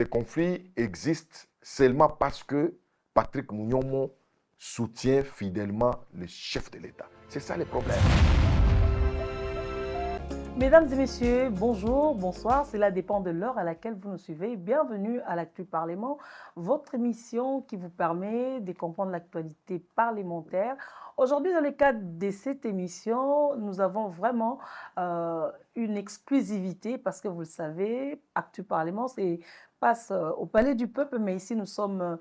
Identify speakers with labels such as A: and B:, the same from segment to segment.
A: Les conflits existent seulement parce que Patrick Mounyomo soutient fidèlement les chefs de l'État. C'est ça le problème.
B: Mesdames et messieurs, bonjour, bonsoir. Cela dépend de l'heure à laquelle vous nous suivez. Bienvenue à l'Actu Parlement, votre émission qui vous permet de comprendre l'actualité parlementaire. Aujourd'hui, dans le cadre de cette émission, nous avons vraiment une exclusivité parce que vous le savez, Actu Parlement, c'est passe au Palais du Peuple, mais ici nous sommes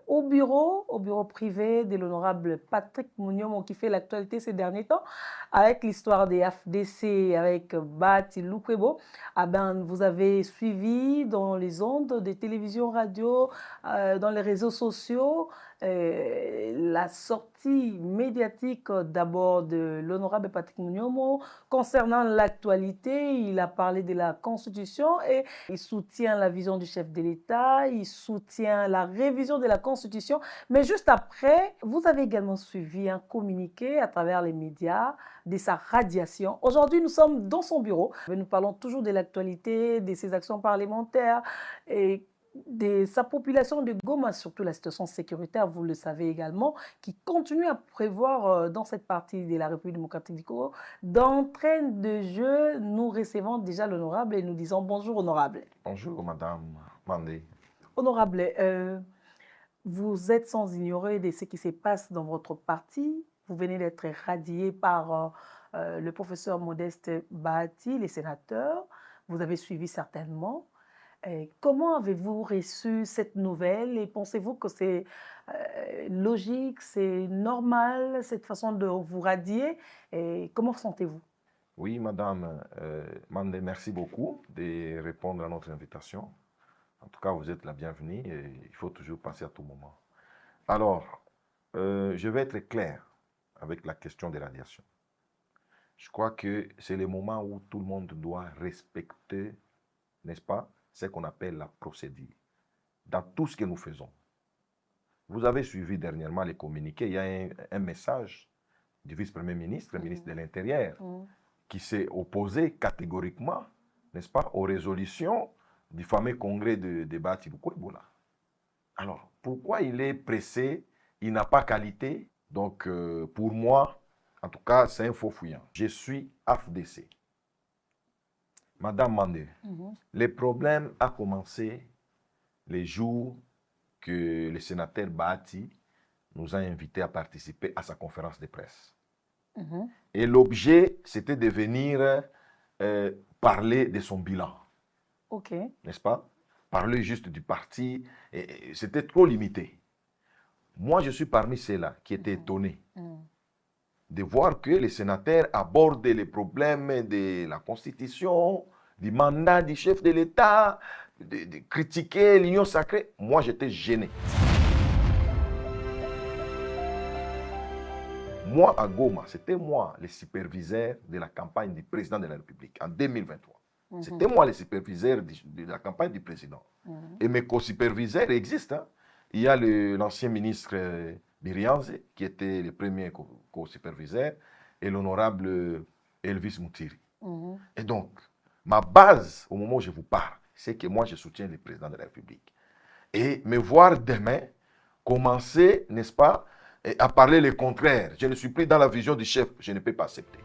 B: au bureau privé de l'honorable Patrick Mounyomo qui fait l'actualité ces derniers temps avec l'histoire des FDC, avec Bahati Lukwebo. Ah ben, vous avez suivi dans les ondes des télévisions, radio, dans les réseaux sociaux, la sortie médiatique d'abord de l'honorable Patrick Mounyomo concernant l'actualité. Il a parlé de la Constitution et il soutient la vision du chef de l'État, il soutient la révision de la Constitution. Mais juste après, vous avez également suivi un communiqué à travers les médias de sa radiation. Aujourd'hui, nous sommes dans son bureau. Nous parlons toujours de l'actualité, de ses actions parlementaires et de sa population de Goma, surtout la situation sécuritaire, vous le savez également, qui continue à prévoir dans cette partie de la République démocratique du Congo. D'entrain de jeu, nous recevons déjà l'honorable et nous disons bonjour honorable.
A: Bonjour Madame Mandé.
B: Honorable, vous êtes sans ignorer de ce qui se passe dans votre parti. Vous venez d'être radié par le professeur Modeste Bahati, les sénateurs. Vous avez suivi certainement. Comment avez-vous reçu cette nouvelle et pensez-vous que c'est logique, c'est normal, cette façon de vous radier? Et comment sentez-vous?
A: Oui, Madame Mandé, merci beaucoup de répondre à notre invitation. En tout cas, vous êtes la bienvenue et il faut toujours passer à tout moment. Alors, je vais être clair avec la question des radiations. Je crois que c'est le moment où tout le monde doit respecter, n'est-ce pas, ce qu'on appelle la procédure dans tout ce que nous faisons. Vous avez suivi dernièrement les communiqués, il y a un message du vice-premier ministre, le ministre de l'Intérieur, qui s'est opposé catégoriquement, n'est-ce pas, aux résolutions du fameux congrès de Bahati Lukwebo. Alors, pourquoi il est pressé? Il n'a pas qualité. Donc, pour moi, en tout cas, c'est un faux fuyant. Je suis AFDC. Madame Mandé, le problème a commencé les jours que le sénateur Bahati nous a invités à participer à sa conférence de presse. Et l'objet, c'était de venir parler de son bilan.
B: Ok.
A: N'est-ce pas? Parler juste du parti, c'était trop limité. Moi, je suis parmi ceux-là qui étaient étonnés de voir que les sénateurs abordent les problèmes de la Constitution, du mandat du chef de l'État, de critiquer l'union sacrée. Moi, j'étais gêné. Moi, à Goma, c'était moi le superviseur de la campagne du président de la République en 2023. C'était moi le superviseur de la campagne du président. Et mes co-superviseurs existent. Hein. Il y a l'ancien ministre Birianze, qui était le premier co-superviseur, et l'honorable Elvis Moutiri. Et donc, ma base, au moment où je vous parle, c'est que moi, je soutiens le président de la République. Et me voir demain commencer, n'est-ce pas, à parler le contraire. Je ne suis plus dans la vision du chef, je ne peux pas accepter.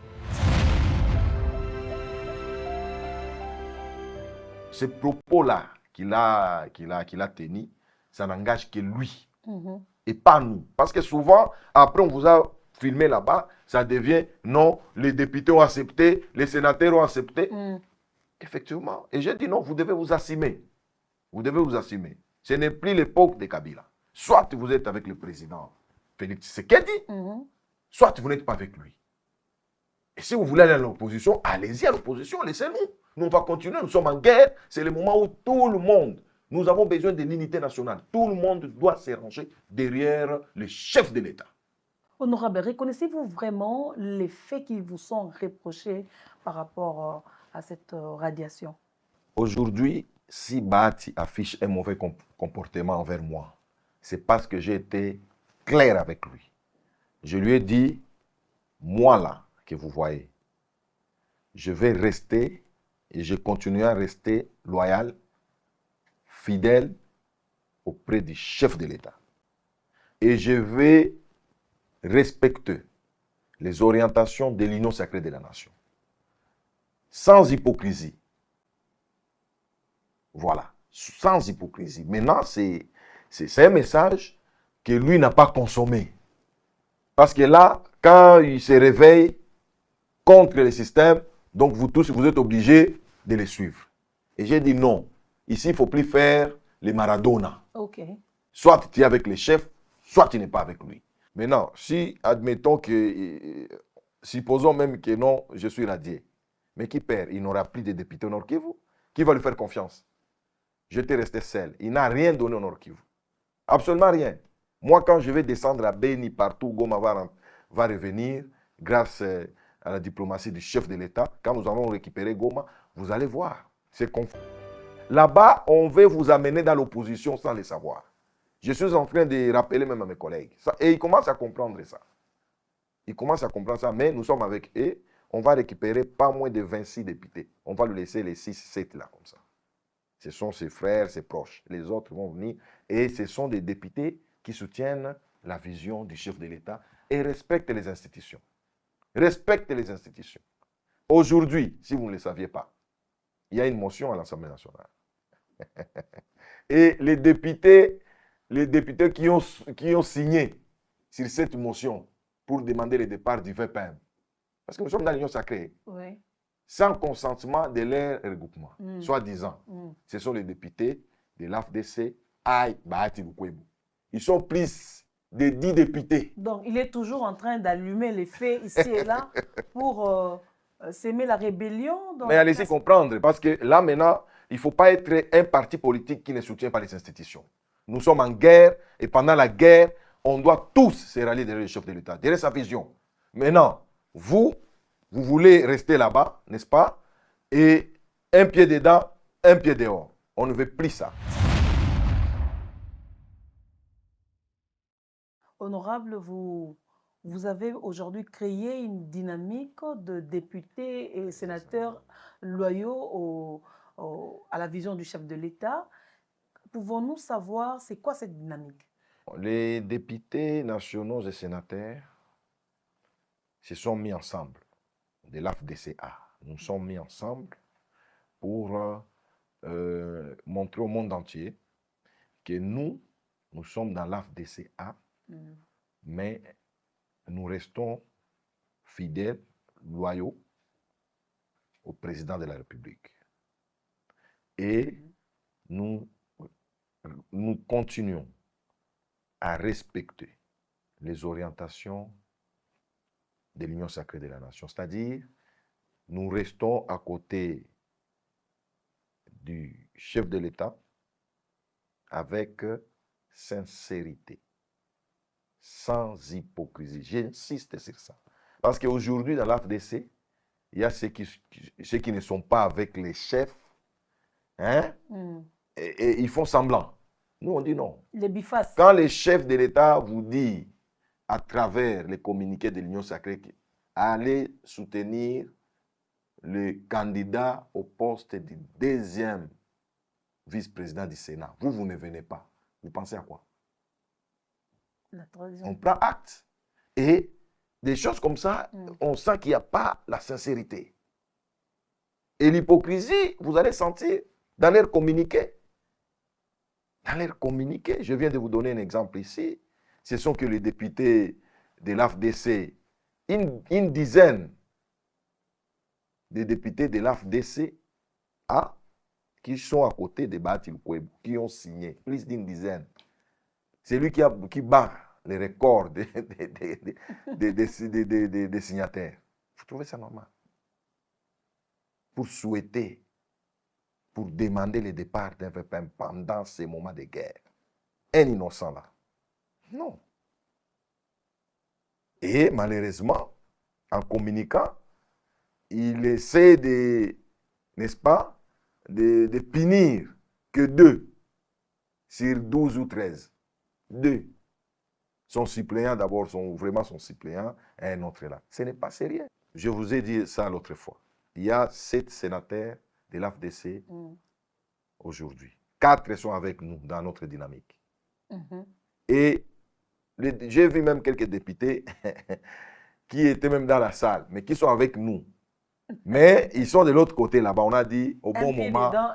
A: Ces propos-là qu'il a tenus, ça n'engage que lui et pas nous. Parce que souvent, après on vous a filmé là-bas, ça devient non, les députés ont accepté, les sénateurs ont accepté. Effectivement. Et j'ai dit non, vous devez vous assumer. Vous devez vous assumer. Ce n'est plus l'époque de Kabila. Soit vous êtes avec le président Félix Tshisekedi, soit vous n'êtes pas avec lui. Et si vous voulez aller à l'opposition, allez-y à l'opposition, laissez-nous. Nous, on va continuer, nous sommes en guerre. C'est le moment où tout le monde, nous avons besoin de l'unité nationale. Tout le monde doit se ranger derrière le chef de l'État.
B: Honorable, reconnaissez-vous vraiment les faits qui vous sont reprochés par rapport à cette radiation?
A: Aujourd'hui, si Bahati affiche un mauvais comportement envers moi, c'est parce que j'ai été clair avec lui. Je lui ai dit, moi là, que vous voyez, je vais rester et je continuerai à rester loyal, fidèle auprès du chef de l'État. Et je vais respecter les orientations de l'Union sacrée de la nation. Sans hypocrisie. Voilà, sans hypocrisie. Maintenant, c'est un message que lui n'a pas consommé. Parce que là, quand il se réveille contre le système, donc vous tous, vous êtes obligés de les suivre. Et j'ai dit non. Ici, il ne faut plus faire les Maradona.
B: Okay.
A: Soit tu es avec les chefs, soit tu n'es pas avec lui. Maintenant, si, admettons que, supposons même que non, je suis radié, mais qui perd? Il n'aura plus de députés au Nord Kivu. Qui va lui faire confiance? Je t'ai resté seul. Il n'a rien donné au Nord Kivu. Absolument rien. Moi, quand je vais descendre à Beni, partout, Goma va revenir, grâce à la diplomatie du chef de l'État. Quand nous allons récupérer Goma, vous allez voir. C'est confus. Là-bas, on veut vous amener dans l'opposition sans le savoir. Je suis en train de rappeler même à mes collègues. Et ils commencent à comprendre ça. Ils commencent à comprendre ça, mais nous sommes avec eux. On va récupérer pas moins de 26 députés. On va lui laisser les 6, 7 là, comme ça. Ce sont ses frères, ses proches. Les autres vont venir. Et ce sont des députés qui soutiennent la vision du chef de l'État et respectent les institutions. Respectent les institutions. Aujourd'hui, si vous ne le saviez pas, il y a une motion à l'Assemblée nationale. Et les députés qui ont signé sur cette motion pour demander le départ du VPM, parce que nous sommes dans l'Union sacrée,
B: Oui.
A: sans consentement de leur regroupement, soi-disant, ce sont les députés de l'AFDC, Aïe, Bahati Lukwebo. Ils sont plus de 10 députés.
B: Donc, il est toujours en train d'allumer les faits ici et là pour s'aimer la rébellion.
A: Mais allez-y comprendre, parce que là maintenant, il ne faut pas être un parti politique qui ne soutient pas les institutions. Nous sommes en guerre et pendant la guerre, on doit tous se rallier derrière le chef de l'État, derrière sa vision. Maintenant, vous voulez rester là-bas, n'est-ce pas? Et un pied dedans, un pied dehors. On ne veut plus ça.
B: Honorable, vous avez aujourd'hui créé une dynamique de députés et sénateurs loyaux à la vision du chef de l'État. Pouvons-nous savoir c'est quoi cette dynamique?
A: Les députés nationaux et sénateurs se sont mis ensemble, de l'AFDCA. Nous sommes mis ensemble pour montrer au monde entier que nous sommes dans l'AFDCA, mais nous restons fidèles, loyaux au président de la République. Et nous continuons à respecter les orientations de l'Union sacrée de la nation. C'est-à-dire, nous restons à côté du chef de l'État avec sincérité, sans hypocrisie. J'insiste sur ça. Parce qu'aujourd'hui, dans l'AFDC, il y a ceux qui ne sont pas avec les chefs, hein, et ils font semblant. Nous, on dit non.
B: Les bifaces.
A: Quand les chefs de l'État vous disent, à travers les communiqués de l'Union sacrée, allez soutenir le candidat au poste du deuxième vice-président du Sénat. Vous ne venez pas. Vous pensez à quoi? On prend acte. Et des choses comme ça, on sent qu'il n'y a pas la sincérité. Et l'hypocrisie, vous allez sentir dans leur communiqué. Dans leur communiqué, je viens de vous donner un exemple ici. Ce sont que les députés de l'AFDC, une dizaine de députés de l'AFDC qui sont à côté de Bahati Lukwebo, qui ont signé, plus d'une dizaine. C'est lui qui bat les records des signataires. Vous trouvez ça normal? Pour souhaiter, pour demander le départ d'un VPM pendant ces moments de guerre. Un innocent là. Non. Et malheureusement, en communiquant, il essaie de, n'est-ce pas, de punir que 2 sur 12 ou 13. 2. Son suppléant, d'abord, vraiment son suppléant, et un autre là. Ce n'est pas sérieux. Je vous ai dit ça l'autre fois. Il y a 7 sénateurs de l'AFDC aujourd'hui. 4 sont avec nous dans notre dynamique.
B: Mhm.
A: Et j'ai vu même quelques députés qui étaient même dans la salle, mais qui sont avec nous. Mais ils sont de l'autre côté là-bas. On a dit au
B: Un
A: bon
B: pied
A: moment,
B: dedans,